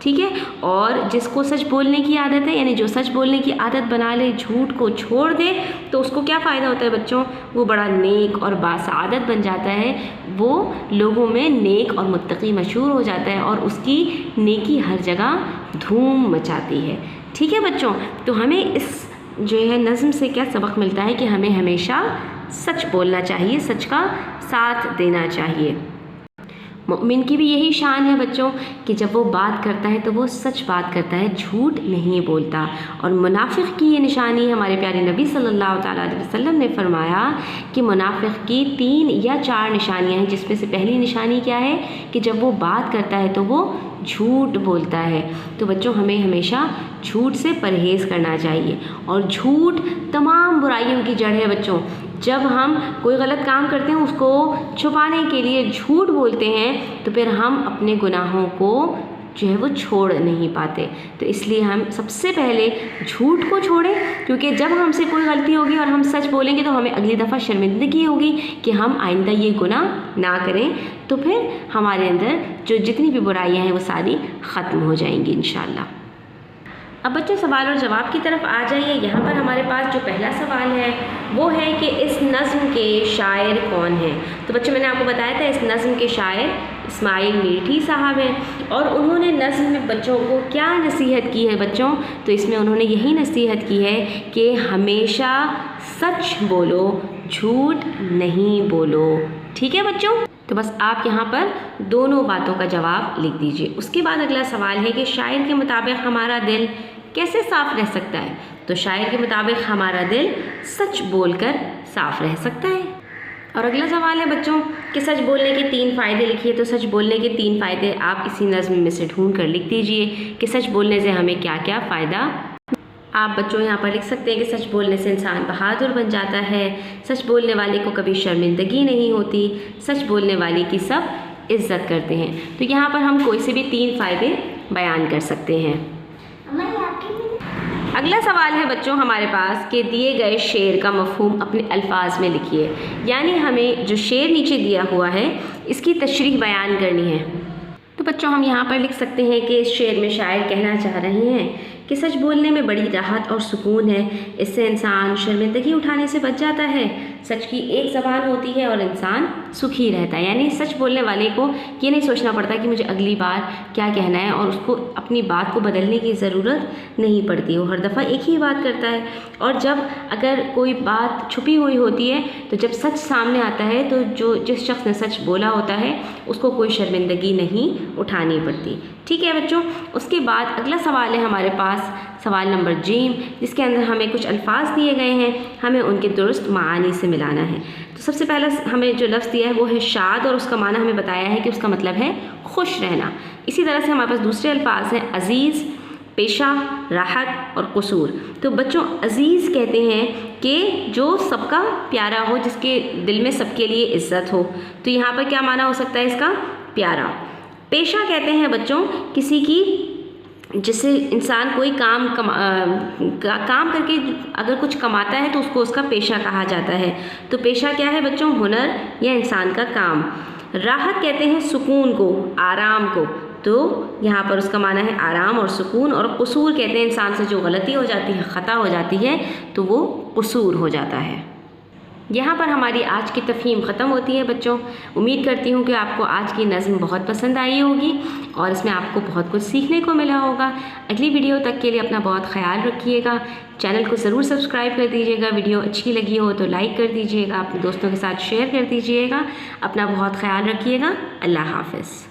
ٹھیک ہے. اور جس کو سچ بولنے کی عادت ہے، یعنی جو سچ بولنے کی عادت بنا لے، جھوٹ کو چھوڑ دے، تو اس کو کیا فائدہ ہوتا ہے بچوں؟ وہ بڑا نیک اور باسعادت بن جاتا ہے، وہ لوگوں میں نیک اور متقی مشہور ہو جاتا ہے، اور اس کی نیکی ہر جگہ دھوم مچاتی ہے. ٹھیک ہے بچوں، تو ہمیں اس جو ہے نظم سے کیا سبق ملتا ہے کہ ہمیں ہمیشہ سچ بولنا چاہیے، سچ کا ساتھ دینا چاہیے. مومن کی بھی یہی شان ہے بچوں کہ جب وہ بات کرتا ہے تو وہ سچ بات کرتا ہے، جھوٹ نہیں بولتا. اور منافق کی یہ نشانی، ہمارے پیارے نبی صلی اللہ تعالیٰ علیہ وسلم نے فرمایا کہ منافق کی 3 یا 4 نشانیاں ہیں، جس میں سے پہلی نشانی کیا ہے کہ جب وہ بات کرتا ہے تو وہ جھوٹ بولتا ہے. تو بچوں ہمیں ہمیشہ جھوٹ سے پرہیز کرنا چاہیے، اور جھوٹ تمام برائیوں کی جڑ ہے بچوں. جب ہم کوئی غلط کام کرتے ہیں اس کو چھپانے کے لیے جھوٹ بولتے ہیں تو پھر ہم اپنے گناہوں کو جو ہے وہ چھوڑ نہیں پاتے. تو اس لیے ہم سب سے پہلے جھوٹ کو چھوڑیں، کیونکہ جب ہم سے کوئی غلطی ہوگی اور ہم سچ بولیں گے تو ہمیں اگلی دفعہ شرمندگی ہوگی کہ ہم آئندہ یہ گناہ نہ کریں. تو پھر ہمارے اندر جو جتنی بھی برائیاں ہیں وہ ساری ختم ہو جائیں گی انشاءاللہ. اب بچوں سوال اور جواب کی طرف آ جائیے. یہاں پر ہمارے پاس جو پہلا سوال ہے وہ ہے کہ اس نظم کے شاعر کون ہیں؟ تو بچوں میں نے آپ کو بتایا تھا اس نظم کے شاعر اسماعیل میٹھی صاحب ہیں، اور انہوں نے نظم میں بچوں کو کیا نصیحت کی ہے بچوں؟ تو اس میں انہوں نے یہی نصیحت کی ہے کہ ہمیشہ سچ بولو، جھوٹ نہیں بولو. ٹھیک ہے بچوں، تو بس آپ یہاں پر دونوں باتوں کا جواب لکھ دیجئے. اس کے بعد اگلا سوال ہے کہ شاعر کے مطابق ہمارا دل کیسے صاف رہ سکتا ہے؟ تو شاعر کے مطابق ہمارا دل سچ بول کر صاف رہ سکتا ہے. اور اگلا سوال ہے بچوں کہ سچ بولنے کے 3 فائدے لکھیے. تو سچ بولنے کے 3 فائدے آپ اسی نظم میں سے ڈھونڈ کر لکھ دیجئے کہ سچ بولنے سے ہمیں کیا کیا فائدہ. آپ بچوں یہاں پر لکھ سکتے ہیں کہ سچ بولنے سے انسان بہادر بن جاتا ہے، سچ بولنے والے کو کبھی شرمندگی نہیں ہوتی، سچ بولنے والے کی سب عزت کرتے ہیں. تو یہاں پر ہم کوئی سے بھی 3 فائدے بیان کر سکتے ہیں. اگلا سوال ہے بچوں ہمارے پاس کہ دیے گئے شعر کا مفہوم اپنے الفاظ میں لکھیے. یعنی ہمیں جو شعر نیچے دیا ہوا ہے اس کی تشریح بیان کرنی ہے. تو بچوں ہم یہاں پر لکھ سکتے ہیں کہ اس شعر میں شاعر کہنا چاہ رہے ہیں کہ سچ بولنے میں بڑی راحت اور سکون ہے، اس سے انسان شرمندگی اٹھانے سے بچ جاتا ہے. سچ کی ایک زبان ہوتی ہے اور انسان سکھی رہتا ہے. یعنی سچ بولنے والے کو یہ نہیں سوچنا پڑتا کہ مجھے اگلی بار کیا کہنا ہے، اور اس کو اپنی بات کو بدلنے کی ضرورت نہیں پڑتی. وہ ہر دفعہ ایک ہی بات کرتا ہے. اور جب اگر کوئی بات چھپی ہوئی ہوتی ہے تو جب سچ سامنے آتا ہے تو جس شخص نے سچ بولا ہوتا ہے اس کو کوئی شرمندگی نہیں اٹھانی پڑتی. ٹھیک ہے بچوں، اس کے بعد اگلا سوال ہے ہمارے پاس سوال نمبر ج، جس کے اندر ہمیں کچھ الفاظ دیے گئے ہیں، ہمیں ان کے درست معانی سے ملانا ہے. تو سب سے پہلا ہمیں جو لفظ دیا ہے وہ ہے شاد، اور اس کا معنی ہمیں بتایا ہے کہ اس کا مطلب ہے خوش رہنا. اسی طرح سے ہمارے پاس دوسرے الفاظ ہیں عزیز، پیشہ، راحت اور قصور. تو بچوں عزیز کہتے ہیں کہ جو سب کا پیارا ہو، جس کے دل میں سب کے لیے عزت ہو. تو یہاں پر کیا معنی ہو سکتا ہے اس کا؟ پیارا. پیشہ کہتے ہیں بچوں کسی کی جس سے انسان کوئی کام کر کے اگر کچھ کماتا ہے تو اس کو اس کا پیشہ کہا جاتا ہے. تو پیشہ کیا ہے بچوں؟ ہنر یا انسان کا کام. راحت کہتے ہیں سکون کو، آرام کو. تو یہاں پر اس کا معنی ہے آرام اور سکون. اور قصور کہتے ہیں انسان سے جو غلطی ہو جاتی ہے، خطا ہو جاتی ہے، تو وہ قصور ہو جاتا ہے. یہاں پر ہماری آج کی تفہیم ختم ہوتی ہے بچوں. امید کرتی ہوں کہ آپ کو آج کی نظم بہت پسند آئی ہوگی اور اس میں آپ کو بہت کچھ سیکھنے کو ملا ہوگا. اگلی ویڈیو تک کے لیے اپنا بہت خیال رکھیے گا. چینل کو ضرور سبسکرائب کر دیجیے گا. ویڈیو اچھی لگی ہو تو لائک کر دیجیے گا، اپنے دوستوں کے ساتھ شیئر کر دیجیے گا. اپنا بہت خیال رکھیے گا. اللہ حافظ.